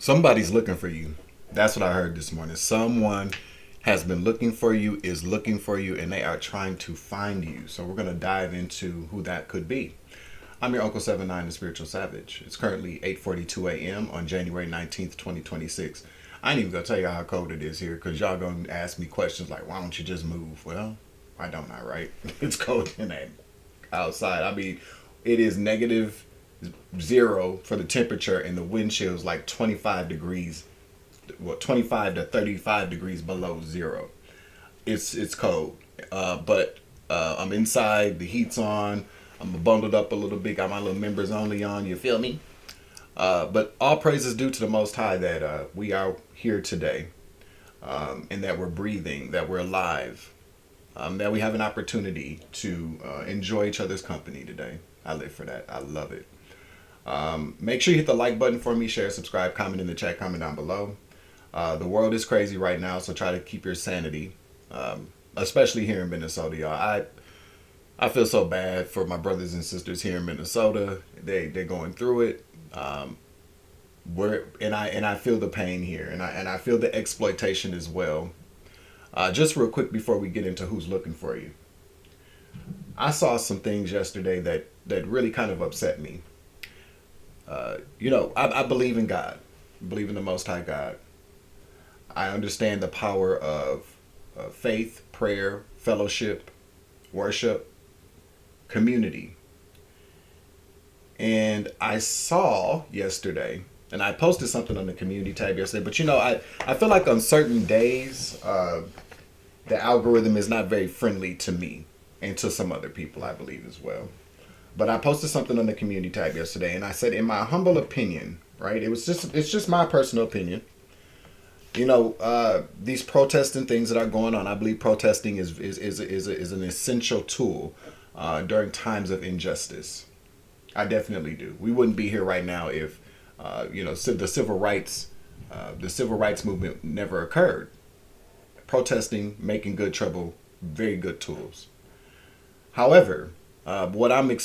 Somebody's looking for you. That's what I heard this morning. Someone has been looking for you, is looking for you, and they are trying to find you. So we're going to dive into who that could be. I'm your Uncle 79, the Spiritual Savage. It's currently 8:42 a.m. on January 19th, 2026. I ain't even going to tell you how cold it is here because y'all going to ask me questions like, why don't you just move? Well, why don't I, right? It's cold in that outside. I mean, it is -0 for the temperature, and the wind chill is like 25 degrees, 25 to 35 degrees below zero. It's cold, but I'm inside. The heat's on. I'm bundled up a little bit. Got my little members only on. You feel me? But all praise is due to the Most High that we are here today, and that we're breathing, that we're alive, that we have an opportunity to enjoy each other's company today. I live for that. I love it. Make sure you hit the like button for me, share, subscribe, comment in the chat, comment down below. The world is crazy right now, so try to keep your sanity, especially here in Minnesota, y'all. I feel so bad for my brothers and sisters here in Minnesota. They're going through it. I feel the pain here, and I feel the exploitation as well. Just real quick before we get into who's looking for you, I saw some things yesterday that really kind of upset me. I believe in God, I believe in the Most High God. I understand the power of faith, prayer, fellowship, worship, community. And I saw yesterday, and I posted something on the community tab yesterday, but I feel like on certain days, the algorithm is not very friendly to me and to some other people, I believe, as well. But I posted something on the community tab yesterday, and I said, in my humble opinion, right? It's just my personal opinion. These protesting things that are going on, I believe protesting is an essential tool during times of injustice. I definitely do. We wouldn't be here right now if the civil rights movement never occurred. Protesting, making good trouble, very good tools. However, what I'm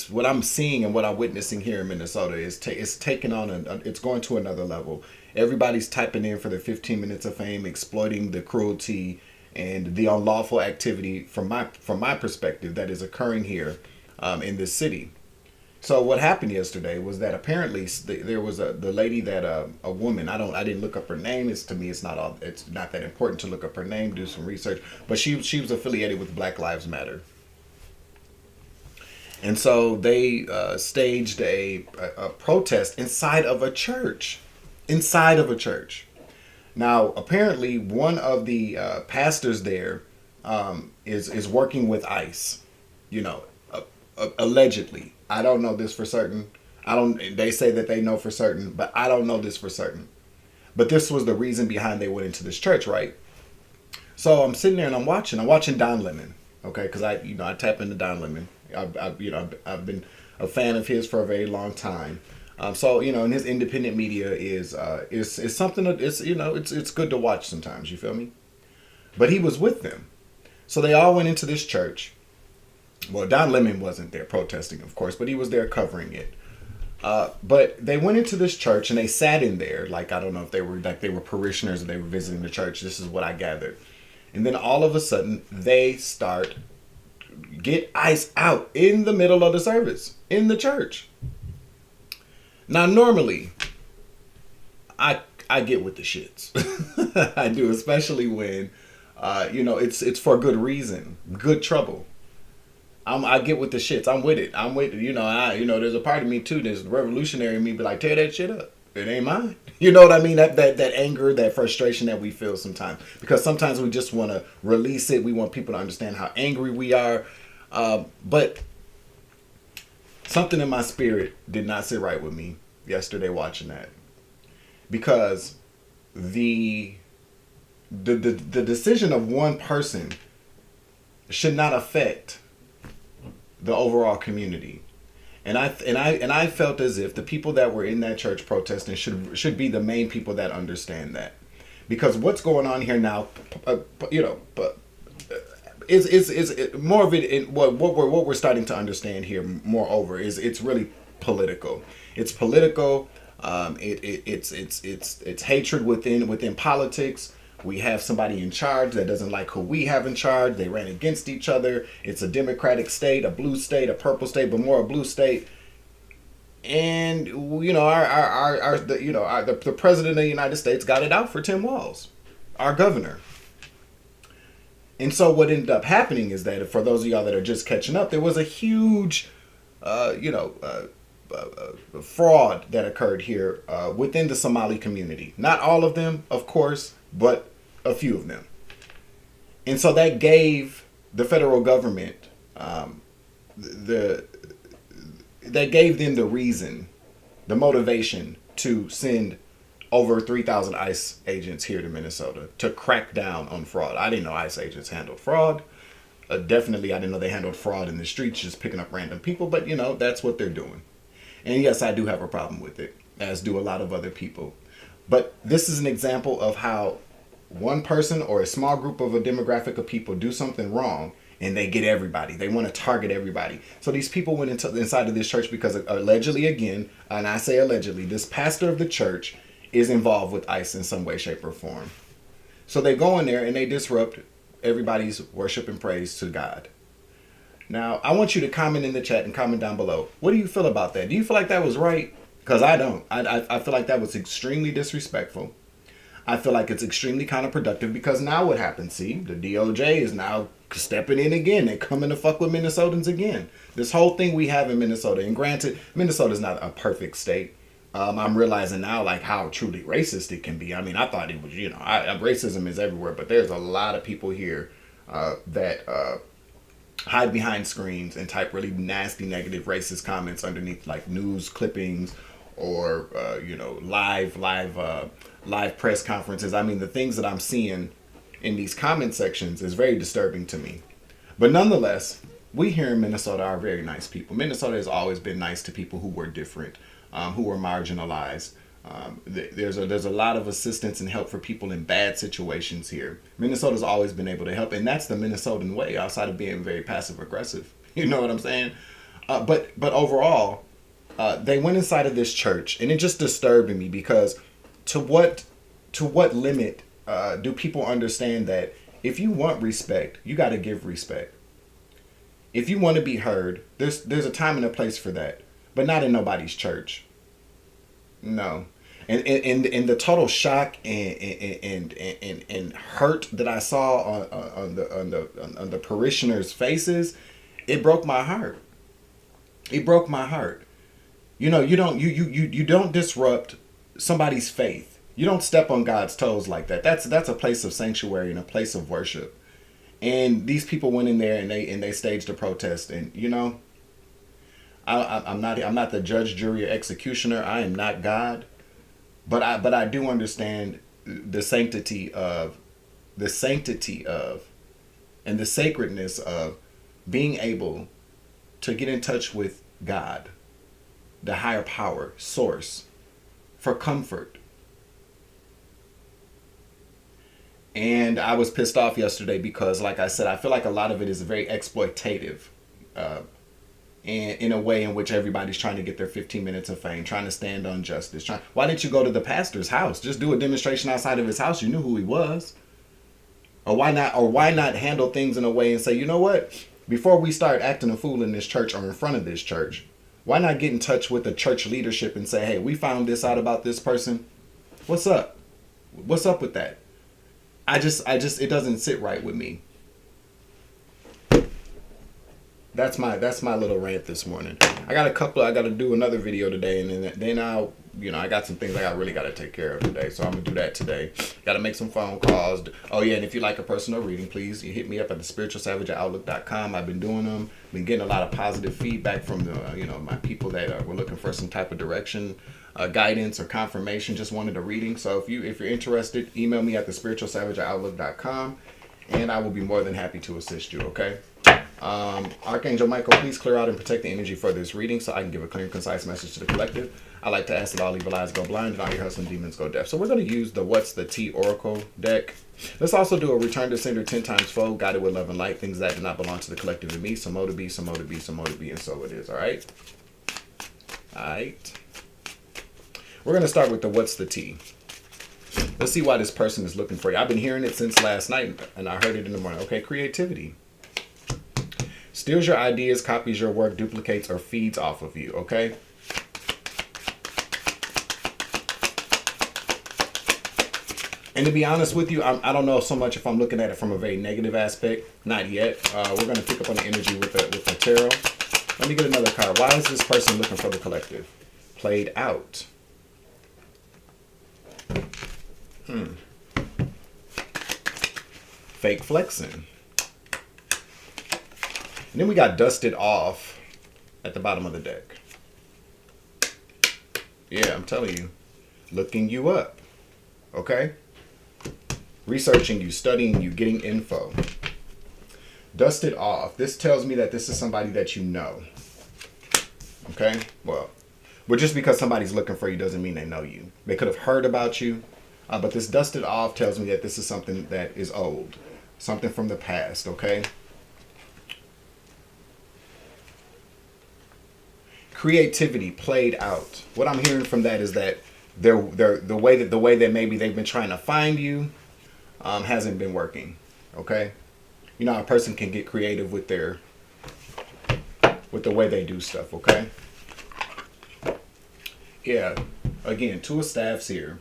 seeing and what I'm witnessing here in Minnesota is taking on it's going to another level. Everybody's typing in for their 15 minutes of fame, exploiting the cruelty and the unlawful activity from my perspective that is occurring here in this city. So what happened yesterday was that apparently there was the lady that a woman, I didn't look up her name. It's not that important to look up her name, do some research, but she was affiliated with Black Lives Matter. And so they staged a protest inside of a church. Inside of a church. Now, apparently, one of the pastors there is working with ICE. Allegedly. I don't know this for certain. They say that they know for certain, but I don't know this for certain. But this was the reason behind they went into this church, right? So I'm sitting there and I'm watching Don Lemon, okay? Because I tap into Don Lemon. I've been a fan of his for a very long time. And his independent media is something that it's good to watch sometimes. You feel me? But he was with them, so they all went into this church. Well, Don Lemon wasn't there protesting, of course, but he was there covering it. But they went into this church and they sat in there. Like, I don't know if they were parishioners or they were visiting the church. This is what I gathered. And then all of a sudden they get ICE out in the middle of the service in the church. Now, normally, I get with the shits. I do, especially when, it's for good reason, good trouble. I get with the shits. I'm with it. There's a part of me too. There's revolutionary in me, be like, tear that shit up. It ain't mine. You know what I mean? That anger, that frustration that we feel sometimes, because sometimes we just want to release it. We want people to understand how angry we are. But something in my spirit did not sit right with me yesterday watching that, because the decision of one person should not affect the overall community. And I felt as if the people that were in that church protesting should be the main people that understand that, because what's going on here now, is more of it. What we're starting to understand here, moreover, is it's really political. It's political. It's hatred within politics. We have somebody in charge that doesn't like who we have in charge. They ran against each other. It's a Democratic state, a blue state, a purple state, but more a blue state. And the president of the United States got it out for Tim Walz, our governor. And so what ended up happening is that, for those of y'all that are just catching up, there was a huge, fraud that occurred here within the Somali community. Not all of them, of course, but a few of them. And so that gave the federal government that gave them the reason, the motivation to send over 3,000 ICE agents here to Minnesota to crack down on fraud. I didn't know ICE agents handled fraud. Definitely, I didn't know they handled fraud in the streets, just picking up random people. But, that's what they're doing. And yes, I do have a problem with it, as do a lot of other people. But this is an example of how one person or a small group of a demographic of people do something wrong, and they get everybody. They want to target everybody. So these people went inside of this church because allegedly, again, and I say allegedly, this pastor of the church is involved with ICE in some way, shape, or form. So they go in there and they disrupt everybody's worship and praise to God. Now, I want you to comment in the chat and comment down below. What do you feel about that? Do you feel like that was right? Because I don't. I feel like that was extremely disrespectful. I feel like it's extremely counterproductive, because now what happens? See, the DOJ is now stepping in again. They're coming to fuck with Minnesotans again. This whole thing we have in Minnesota, and granted, Minnesota's not a perfect state. I'm realizing now, like, how truly racist it can be. I mean, I thought it was, racism is everywhere, but there's a lot of people here that hide behind screens and type really nasty, negative, racist comments underneath, like, news clippings or live press conferences. I mean, the things that I'm seeing in these comment sections is very disturbing to me. But nonetheless, we here in Minnesota are very nice people. Minnesota has always been nice to people who were different, who were marginalized. There's a lot of assistance and help for people in bad situations here. Minnesota's always been able to help, and that's the Minnesotan way, outside of being very passive aggressive. You know what I'm saying? But overall, they went inside of this church, and it just disturbed me, because to what limit do people understand that if you want respect, you got to give respect? If you want to be heard, there's a time and a place for that, but not in nobody's church. No. And the total shock and hurt that I saw on the parishioners' faces, it broke my heart. It broke my heart. You don't disrupt somebody's faith. You don't step on God's toes like that. That's a place of sanctuary and a place of worship. And these people went in there and they staged a protest. And I'm not the judge, jury, or executioner. I am not God. But I do understand the sanctity of and the sacredness of being able to get in touch with God, the higher power, source, for comfort. And I was pissed off yesterday because, like I said, I feel like a lot of it is very exploitative, and in a way in which everybody's trying to get their 15 minutes of fame, trying to stand on justice. Why didn't you go to the pastor's house? Just do a demonstration outside of his house. You knew who he was. Or why not handle things in a way and say, you know what? Before we start acting a fool in this church or in front of this church, why not get in touch with the church leadership and say, hey, we found this out about this person. What's up? What's up with that? It doesn't sit right with me. That's my little rant this morning. I got to do another video today, and then I got some things I really got to take care of today. So I'm going to do that today. Got to make some phone calls. Oh yeah, and if you like a personal reading, please hit me up at thespiritualsavage@outlook.com. I've been doing them. Been getting a lot of positive feedback from my people that were looking for some type of direction, guidance, or confirmation. Just wanted a reading. So if you're interested, email me at thespiritualsavage@outlook.com, and I will be more than happy to assist you. Okay. Archangel Michael, please clear out and protect the energy for this reading so I can give a clear and concise message to the collective. I like to ask that all evil eyes go blind and all your hustling demons go deaf. So we're going to use the What's the Tea Oracle deck. Let's also do a Return to Sender 10 times fold, guided with love and light, things that do not belong to the collective and me. Some more to be, some more to be, some more to be, and so it is. All right? All right. We're going to start with the what's the tea. Let's see why this person is looking for you. I've been hearing it since last night, and I heard it in the morning. Okay, creativity. Steals your ideas, copies your work, duplicates, or feeds off of you, okay? And to be honest with you, I don't know so much if I'm looking at it from a very negative aspect. Not yet. We're going to pick up on the energy with the tarot. Let me get another card. Why is this person looking for the collective? Played out. Fake flexing. And then we got dusted off at the bottom of the deck. Yeah, I'm telling you. Looking you up. Okay? Researching you, studying you, getting info. Dusted off. This tells me that this is somebody that you know. Okay? Well, but just because somebody's looking for you doesn't mean they know you. They could have heard about you. But this dusted off tells me that this is something that is old. Something from the past, okay? Creativity played out. What I'm hearing from that is that the way that maybe they've been trying to find you hasn't been working, okay? You know, a person can get creative with the way they do stuff, okay? Yeah, again, two of staffs here.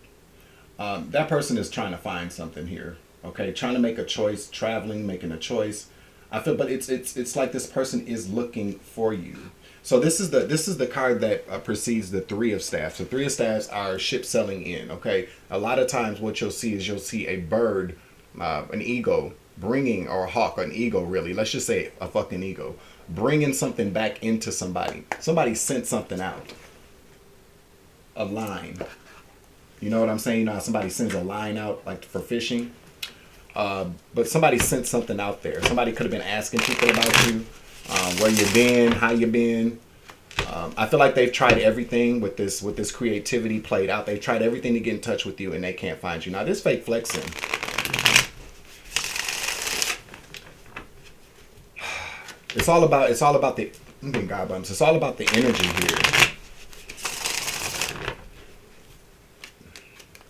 That person is trying to find something here, okay? Trying to make a choice, traveling, making a choice. I feel, but it's like this person is looking for you. So this is the card that precedes the three of staffs. The three of staffs are ship sailing in, okay? A lot of times what you'll see is a bird, an eagle, bringing, or a hawk, an eagle really. Let's just say a fucking eagle. Bringing something back into somebody. Somebody sent something out. A line. You know what I'm saying? You know how somebody sends a line out, like for fishing? But somebody sent something out there. Somebody could have been asking people about you. Where you been, how you been. I feel like they've tried everything with this creativity played out. They've tried everything to get in touch with you and they can't find you. Now this fake flexing. It's all about the God bumps. It's all about the energy here.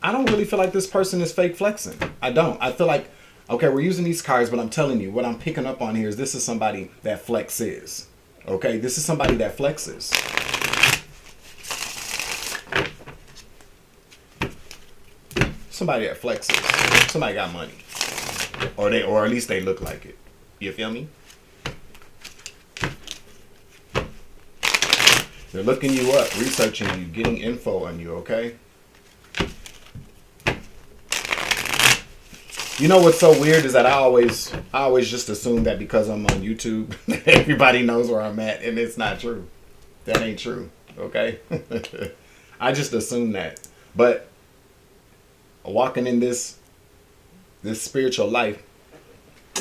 I don't really feel like this person is fake flexing. I don't. I feel like, okay, we're using these cards, but I'm telling you, what I'm picking up on here is this is somebody that flexes. Okay, this is somebody that flexes. Somebody that flexes. Somebody got money. Or at least they look like it. You feel me? They're looking you up, researching you, getting info on you, okay? You know what's so weird is that I always just assume that because I'm on YouTube, everybody knows where I'm at, and it's not true. That ain't true, okay? I just assume that. But walking in this spiritual life,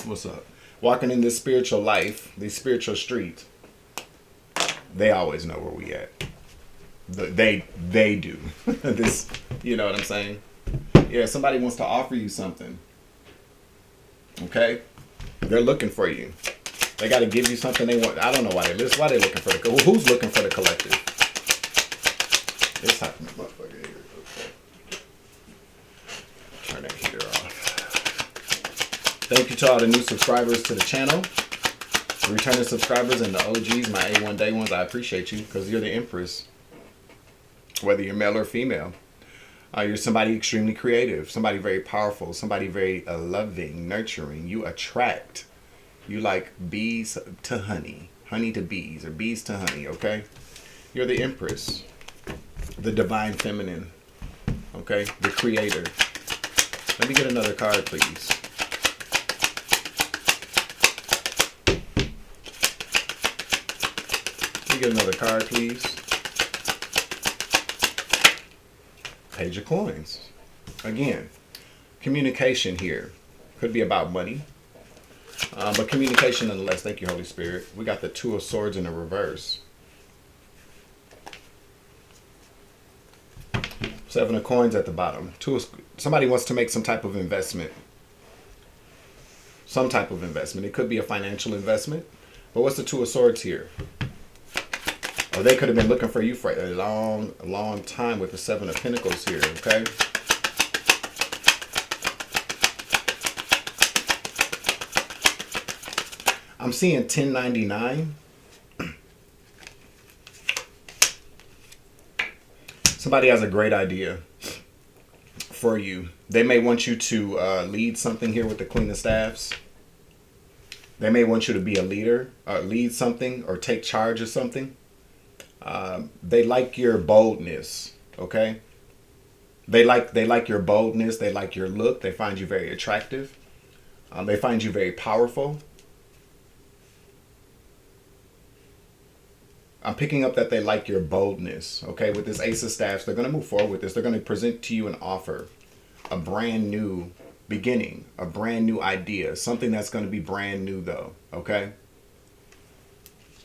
what's up? Walking in this spiritual life, these spiritual streets, they always know where we at. They do. This, you know what I'm saying? Yeah, somebody wants to offer you something. Okay, they're looking for you. They got to give you something they want. I don't know why they're looking for the. Who's looking for the collective? This type of motherfucker here. Okay. Turn that heater off. Thank you to all the new subscribers to the channel, returning subscribers, and the OGs, my A1 day ones. I appreciate you because you're the empress. Whether you're male or female. You're somebody extremely creative, somebody very powerful, somebody very loving, nurturing. You attract. You like bees to honey, honey to bees, or bees to honey, okay? You're the empress, the divine feminine, okay? The creator. Let me get another card, please. Let me get another card, please. Page of coins. Again, communication here. Could be about money. But communication nonetheless. Thank you, Holy Spirit. We got the Two of Swords in the reverse. Seven of Coins at the bottom. Somebody wants to make some type of investment. Some type of investment. It could be a financial investment. But what's the Two of Swords here? Or they could have been looking for you for a long time with the Seven of Pentacles here, okay? I'm seeing 1099. Somebody has a great idea for you. They may want you to lead something here with the Queen of Staffs. They may want you to be a leader, or lead something, or take charge of something. They like your boldness, okay? They like your boldness. They like your look. They find you very attractive. They find you very powerful. I'm picking up that they like your boldness, okay? With this Ace of Staffs, they're going to move forward with this. They're going to present to you an offer, a brand new beginning, a brand new idea, something that's going to be brand new though, okay?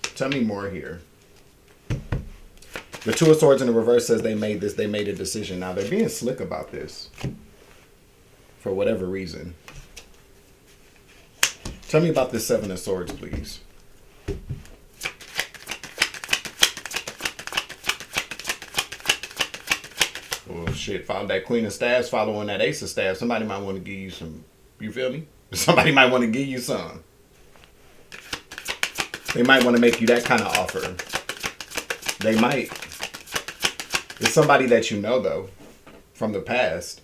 Tell me more here. The Two of Swords in the reverse says they made a decision. Now they're being slick about this for whatever reason. Tell me about this Seven of Swords, please. Oh shit, follow that Queen of Staffs, following that Ace of Staffs. Somebody might want to give you some, you feel me? Somebody might want to give you some. They might want to make you that kind of offer. They might. It's somebody that you know though, from the past.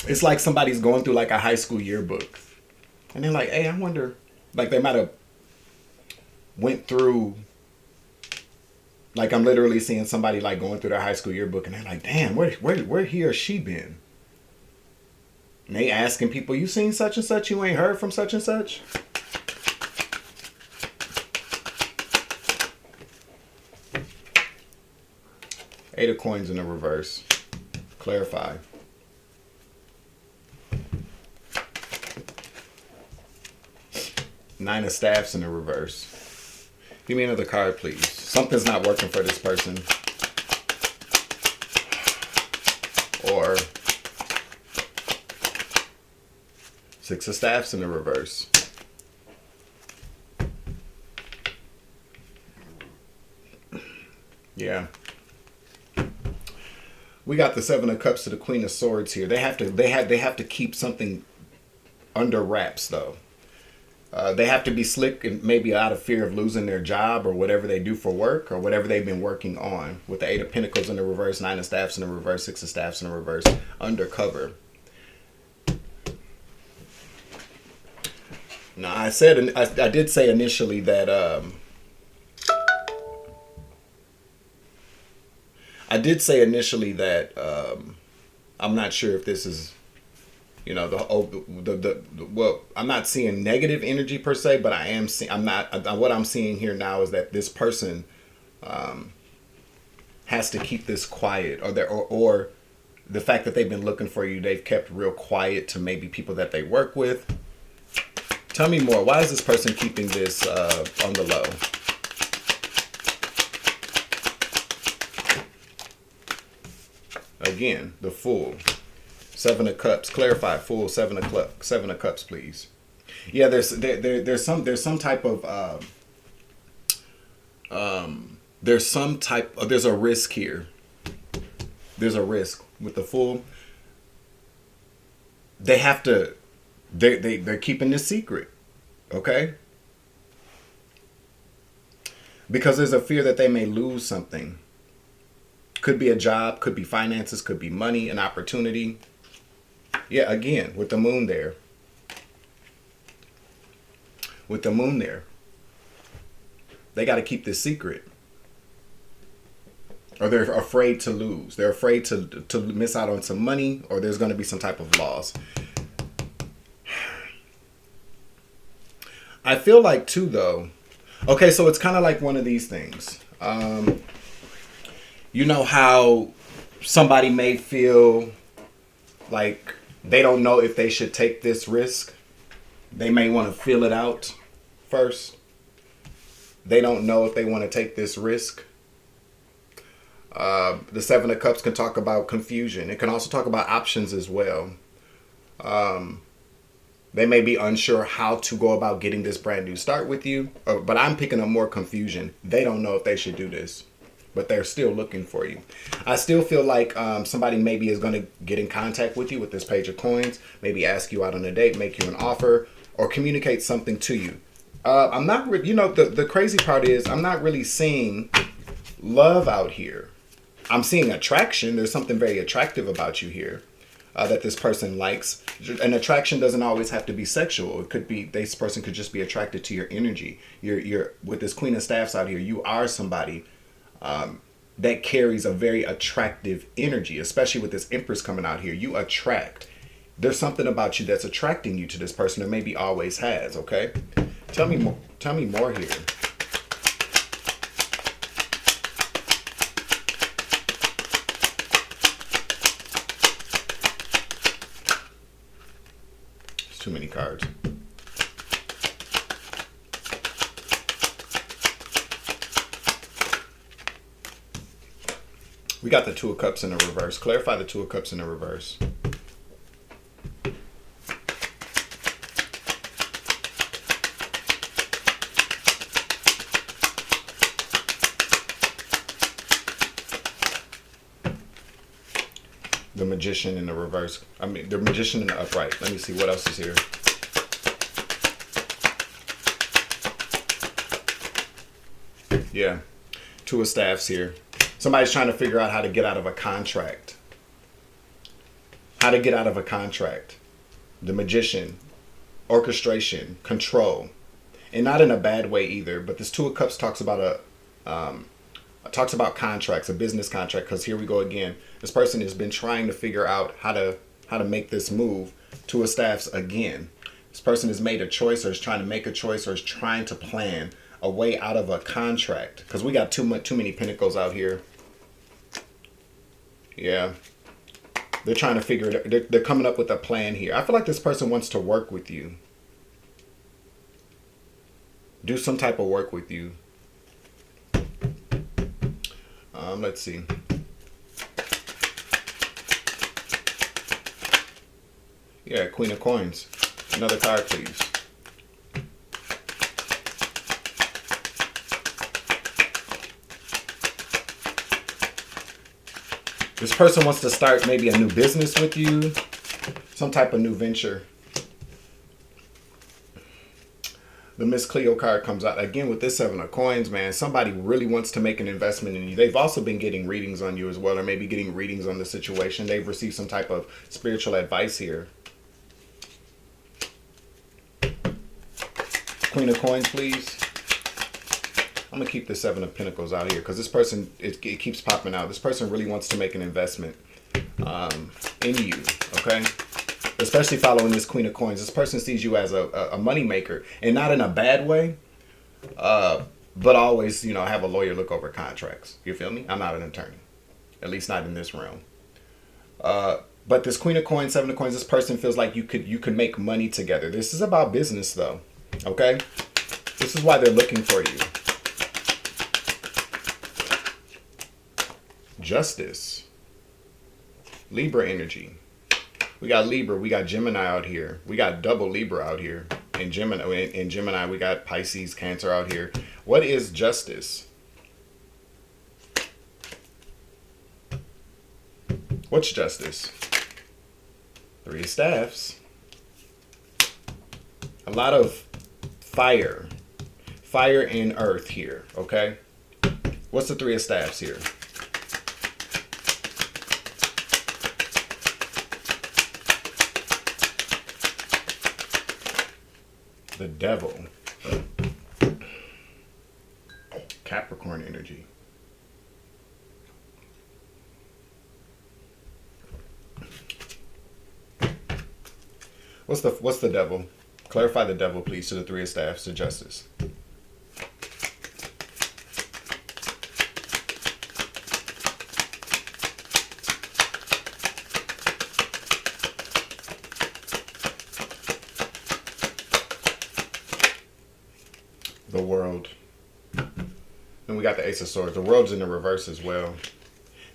It's like somebody's going through like a high school yearbook. And they're like, hey, I wonder, like they might have went through, like I'm literally seeing somebody like going through their high school yearbook and they're like, damn, where he or she been? And they asking people, you seen such and such? You ain't heard from such and such? Eight of Coins in the reverse. Clarify. Nine of Staffs in the reverse. Give me another card, please. Something's not working for this person. Or Six of Staffs in the reverse. Yeah. We got the Seven of Cups to the Queen of Swords here. They have to keep something under wraps though. They have to be slick and maybe out of fear of losing their job or whatever they do for work or whatever they've been working on. With the Eight of Pentacles in the reverse, Nine of Staffs in the reverse, Six of Staffs in the reverse, undercover. Now I did say initially that I'm not sure if this is, you know, well, I'm not seeing negative energy per se, but I am seeing, what I'm seeing here now is that this person has to keep this quiet, or the fact that they've been looking for you, they've kept real quiet to maybe people that they work with. Tell me more. Why is this person keeping this on the low? Again, the Fool. Seven of Cups. Clarify. Fool. Seven of Cups, please. Yeah, there's some type of there's a risk here. There's a risk with the Fool. They have to. They're keeping this secret, okay? Because there's a fear that they may lose something. Could be a job, could be finances, could be money, an opportunity. Yeah, again, with the Moon there. With the Moon there. They got to keep this secret. Or they're afraid to lose. They're afraid to miss out on some money, or there's going to be some type of loss. I feel like too, though. Okay, so it's kind of like one of these things. You know how somebody may feel like they don't know if they should take this risk. They may want to feel it out first. They don't know if they want to take this risk. The Seven of Cups can talk about confusion. It can also talk about options as well. They may be unsure how to go about getting this brand new start with you, but I'm picking up more confusion. They don't know if they should do this, but they're still looking for you. I still feel like somebody maybe is going to get in contact with you with this Page of Coins, maybe ask you out on a date, make you an offer, or communicate something to you. I'm not, the crazy part is I'm not really seeing love out here. I'm seeing attraction. There's something very attractive about you here. That this person likes. An attraction doesn't always have to be sexual. It could be, this person could just be attracted to your energy. You're with this Queen of Staffs out here, you are somebody that carries a very attractive energy, especially with this Empress coming out here. You attract. There's something about you that's attracting you to this person, or maybe always has, okay? Tell me more here. Too many cards. We got the Two of Cups in the reverse. Clarify the Two of Cups in the reverse. The Magician in the reverse. I mean, the Magician in the upright. Let me see what else is here. Yeah. Two of Staffs here. Somebody's trying to figure out how to get out of a contract. How to get out of a contract. The Magician. Orchestration. Control. And not in a bad way either. But this Two of Cups talks about contracts, a business contract, because here we go again. This person has been trying to figure out how to make this move. Two of Staffs again. This person has made a choice, or is trying to make a choice, or is trying to plan a way out of a contract, because we got too many Pentacles out here. Yeah, they're trying to figure it out. They're coming up with a plan here. I feel like this person wants to work with you, do some type of work with you. Let's see. Yeah, Queen of Coins. Another card, please. This person wants to start maybe a new business with you, some type of new venture. The Miss Cleo card comes out again with this Seven of Coins, man. Somebody really wants to make an investment in you. They've also been getting readings on you as well, or maybe getting readings on the situation. They've received some type of spiritual advice here. Queen of Coins, please. I'm going to keep the Seven of Pentacles out here because this person, it keeps popping out. This person really wants to make an investment in you, okay? Especially following this Queen of Coins. This person sees you as a money maker, and not in a bad way, but always, have a lawyer look over contracts. You feel me? I'm not an attorney, at least not in this realm. But this Queen of Coins, Seven of Coins, this person feels like you could make money together. This is about business, though, okay? This is why they're looking for you. Justice. Libra energy. We got Libra, we got Gemini out here. We got double Libra out here. In Gemini, we got Pisces, Cancer out here. What is justice? What's justice? Three of Staffs. A lot of fire. Fire and earth here, okay? What's the Three of Staffs here? The Devil. Capricorn energy. What's the Devil? Clarify the Devil, please, to the Three of Staffs, to Justice. The World. Then we got the Ace of Swords. The World's in the reverse as well.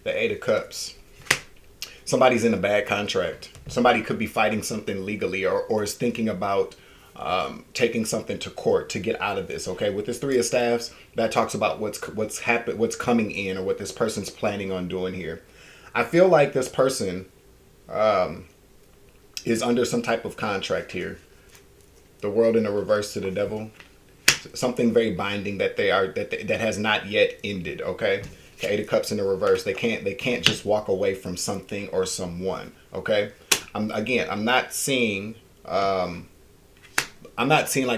The Eight of Cups. Somebody's in a bad contract. Somebody could be fighting something legally, or is thinking about taking something to court to get out of this. Okay, with this Three of Staffs, that talks about what's happened, what's coming in, or what this person's planning on doing here. I feel like this person is under some type of contract here. The World in the reverse to the Devil. Something very binding that that has not yet ended. Okay. Eight of Cups in the reverse. They can't just walk away from something or someone. Okay. I'm not seeing like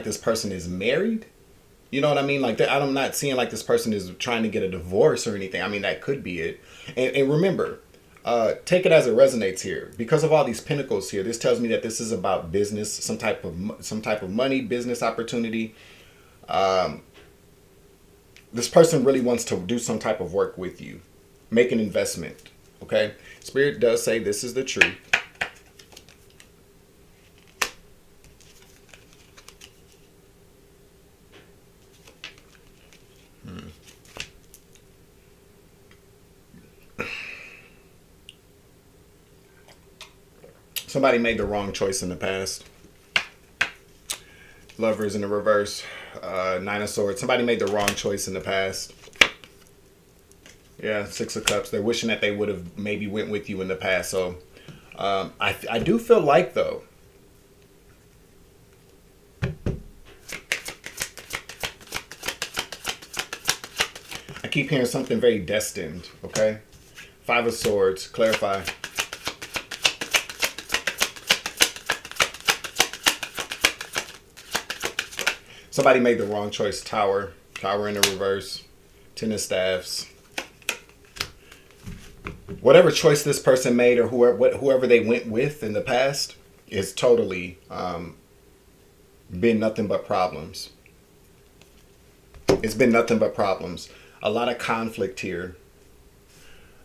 this person is married. You know what I mean? Like I'm not seeing like this person is trying to get a divorce or anything. I mean, that could be it. And remember, take it as it resonates here. Because of all these pentacles here, this tells me that this is about business, some type of money, business opportunity. This person really wants to do some type of work with you, make an investment. Okay, Spirit does say this is the truth. Somebody made the wrong choice in the past. Lovers in the reverse. Nine of Swords. Somebody made the wrong choice in the past. Yeah, Six of Cups. They're wishing that they would have maybe went with you in the past. So I do feel like, though, I keep hearing something very destined. Okay, Five of Swords. Clarify. Somebody made the wrong choice. Tower in the reverse. Ten of Staffs. Whatever choice this person made, or whoever they went with in the past, is totally been nothing but problems. It's been nothing but problems. A lot of conflict here.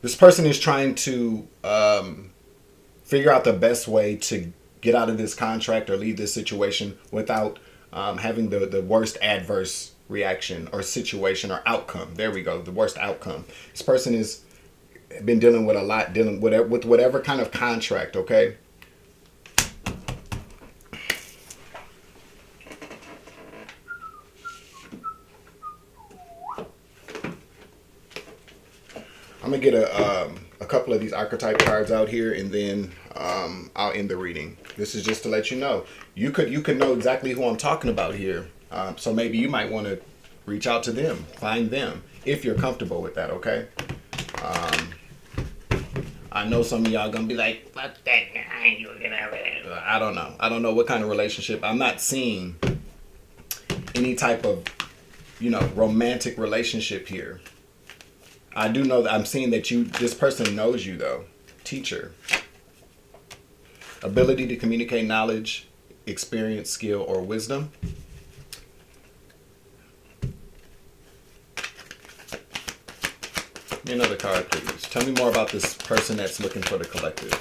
This person is trying to figure out the best way to get out of this contract or leave this situation without having the worst adverse reaction or situation or outcome. There we go. The worst outcome. This person has been dealing with a lot, dealing with whatever kind of contract. Okay. I'm gonna get a couple of these archetype cards out here, and then I'll end the reading. This is just to let you know. You could know exactly who I'm talking about here. So maybe you might want to reach out to them, find them, if you're comfortable with that. Okay. I know some of y'all gonna be like, "Fuck that guy." I don't know. I don't know what kind of relationship. I'm not seeing any type of, romantic relationship here. I do know that I'm seeing that this person knows you, though. Teacher. Ability to communicate knowledge, experience, skill, or wisdom. Give me another card, please. Tell me more about this person that's looking for the collective.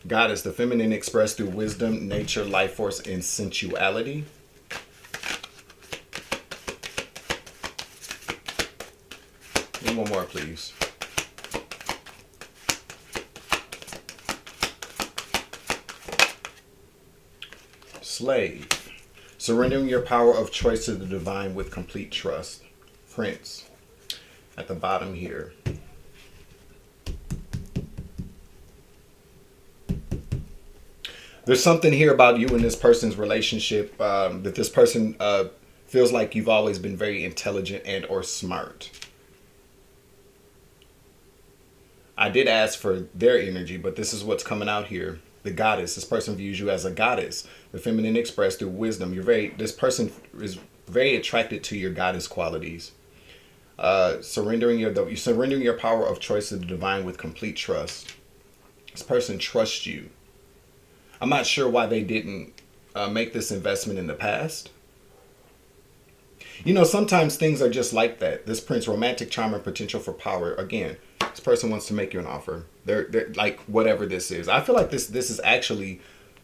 Goddess, the feminine expressed through wisdom, nature, life force, and sensuality. Give me one more, please. Slave. Surrendering your power of choice to the divine with complete trust. Prince. At the bottom here. There's something here about you and this person's relationship that this person feels like you've always been very intelligent and or smart. I did ask for their energy, but this is what's coming out here. The goddess. This person views you as a goddess. The feminine expressed through wisdom. This person is very attracted to your goddess qualities. Surrendering your power of choice to the divine with complete trust. This person trusts you. I'm not sure why they didn't make this investment in the past. Sometimes things are just like that. This Prince, romantic charm and potential for power. Again, this person wants to make you an offer. They're like, whatever this is. I feel like this is actually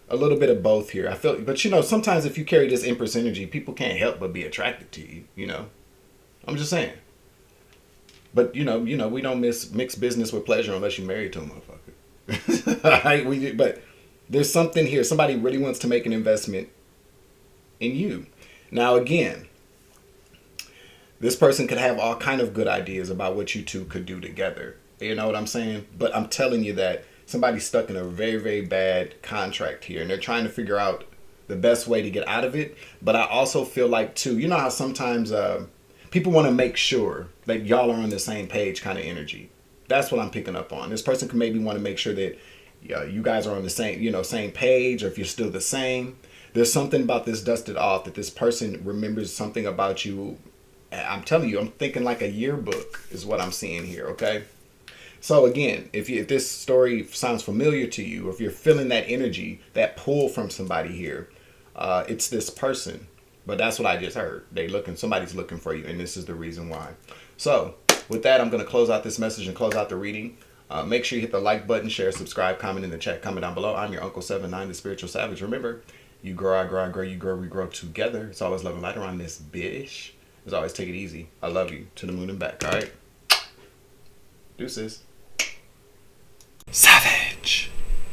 A little bit of both here. I feel, but sometimes if you carry this Empress energy, people can't help but be attracted to you. I'm just saying. But we don't mix business with pleasure unless you're married to a motherfucker. All right, but there's something here. Somebody really wants to make an investment in you. Now again, this person could have all kind of good ideas about what you two could do together. You know what I'm saying? But I'm telling you that somebody's stuck in a very, very bad contract here, and they're trying to figure out the best way to get out of it. But I also feel like too, you know how sometimes people want to make sure that y'all are on the same page, kind of energy. That's what I'm picking up on. This person could maybe want to make sure that you guys are on the same page, or if you're still the same. There's something about this dusted off that this person remembers something about you. I'm telling you, I'm thinking like a yearbook is what I'm seeing here. Okay. So again, if this story sounds familiar to you, or if you're feeling that energy, that pull from somebody here, it's this person. But that's what I just heard. Somebody's looking for you, and this is the reason why. So with that, I'm going to close out this message and close out the reading. Make sure you hit the like button, share, subscribe, comment in the chat, comment down below. I'm your Uncle 79, the Spiritual Savage. Remember, you grow, I grow, I grow, you grow, we grow together. It's always love and light around this bitch. As always, take it easy. I love you. To the moon and back, all right? Deuces.